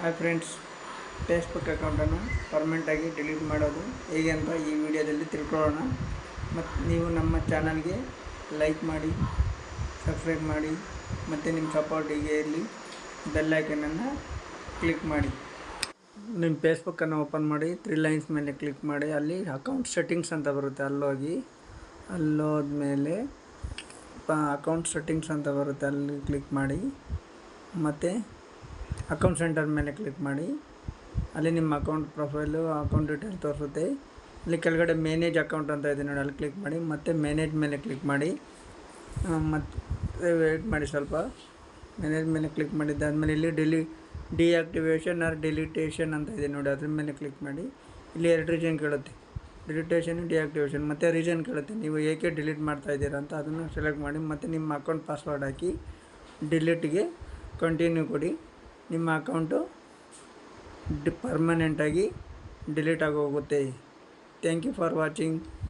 Hi friends, Facebook ಅಕೌಂಟನ್ನು ಪರ್ಮನೆಂಟಾಗಿ delete ಮಾಡೋದು ಹೇಗೆ ಅಂತ ಈ ವಿಡಿಯೋದಲ್ಲಿ ತಿಳ್ಕೊಳ್ಳೋಣ. ಮತ್ತು ನೀವು ನಮ್ಮ ಚಾನಲ್ಗೆ ಲೈಕ್ ಮಾಡಿ, ಸಬ್ಸ್ಕ್ರೈಬ್ ಮಾಡಿ, ಮತ್ತು ನಿಮ್ಮ ಸಪೋರ್ಟ್ ಹೀಗೆ ಇರಲಿ. ಬೆಲ್ ಐಕನನ್ನು ಕ್ಲಿಕ್ ಮಾಡಿ. ನಿಮ್ಮ ಫೇಸ್ಬುಕ್ಕನ್ನು ಓಪನ್ ಮಾಡಿ, 3 ಲೈನ್ಸ್ ಮೇಲೆ ಕ್ಲಿಕ್ ಮಾಡಿ. ಅಲ್ಲಿ ಅಕೌಂಟ್ ಸೆಟ್ಟಿಂಗ್ಸ್ ಅಂತ ಬರುತ್ತೆ, ಅಲ್ಲೋದ್ಮೇಲೆ ಅಕೌಂಟ್ ಸೆಟ್ಟಿಂಗ್ಸ್ ಅಂತ ಬರುತ್ತೆ, ಅಲ್ಲಿ ಕ್ಲಿಕ್ ಮಾಡಿ. ಮತ್ತು ಅಕೌಂಟ್ ಸೆಂಟರ್ ಮೇಲೆ ಕ್ಲಿಕ್ ಮಾಡಿ. ಅಲ್ಲಿ ನಿಮ್ಮ ಅಕೌಂಟ್ ಪ್ರೊಫೈಲು, ಅಕೌಂಟ್ ಡೀಟೇಲ್ ತೋರಿಸುತ್ತೆ. ಅಲ್ಲಿ ಕೆಳಗಡೆ ಮ್ಯಾನೇಜ್ ಅಕೌಂಟ್ ಅಂತ ಇದೆ ನೋಡಿ, ಅಲ್ಲಿ ಕ್ಲಿಕ್ ಮಾಡಿ. ಮತ್ತು ಮ್ಯಾನೇಜ್ ಮೇಲೆ ಕ್ಲಿಕ್ ಮಾಡಿ. ಮತ್ತು ವೆಯ್ಟ್ ಮಾಡಿ ಸ್ವಲ್ಪ. ಮ್ಯಾನೇಜ್ ಮೇಲೆ ಕ್ಲಿಕ್ ಮಾಡಿದ್ದಾದಮೇಲೆ ಇಲ್ಲಿ ಡಿಆಕ್ಟಿವೇಷನ್ ಆರ್ ಡಿಲಿಟೇಷನ್ ಅಂತ ಇದೆ ನೋಡಿ, ಅದ್ರ ಮೇಲೆ ಕ್ಲಿಕ್ ಮಾಡಿ. ಇಲ್ಲಿ 2 ರೀಸನ್ ಕೇಳುತ್ತೆ, ಡಿಲಿಟೇಷನ್, ಡಿಆಕ್ಟಿವೇಷನ್. ಮತ್ತು ರೀಸನ್ ಕೇಳುತ್ತೆ, ನೀವು ಏಕೆ ಡಿಲೀಟ್ ಮಾಡ್ತಾ ಇದ್ದೀರಾ ಅಂತ. ಅದನ್ನು ಸೆಲೆಕ್ಟ್ ಮಾಡಿ. ಮತ್ತು ನಿಮ್ಮ ಅಕೌಂಟ್ ಪಾಸ್ವರ್ಡ್ ಹಾಕಿ ಡಿಲೀಟ್ಗೆ ಕಂಟಿನ್ಯೂ ಕೊಡಿ. ನಿಮ್ಮ ಅಕೌಂಟು ಪರ್ಮನೆಂಟಾಗಿ ಡಿಲೀಟ್ ಆಗೋಗುತ್ತೆ. Thank you for watching.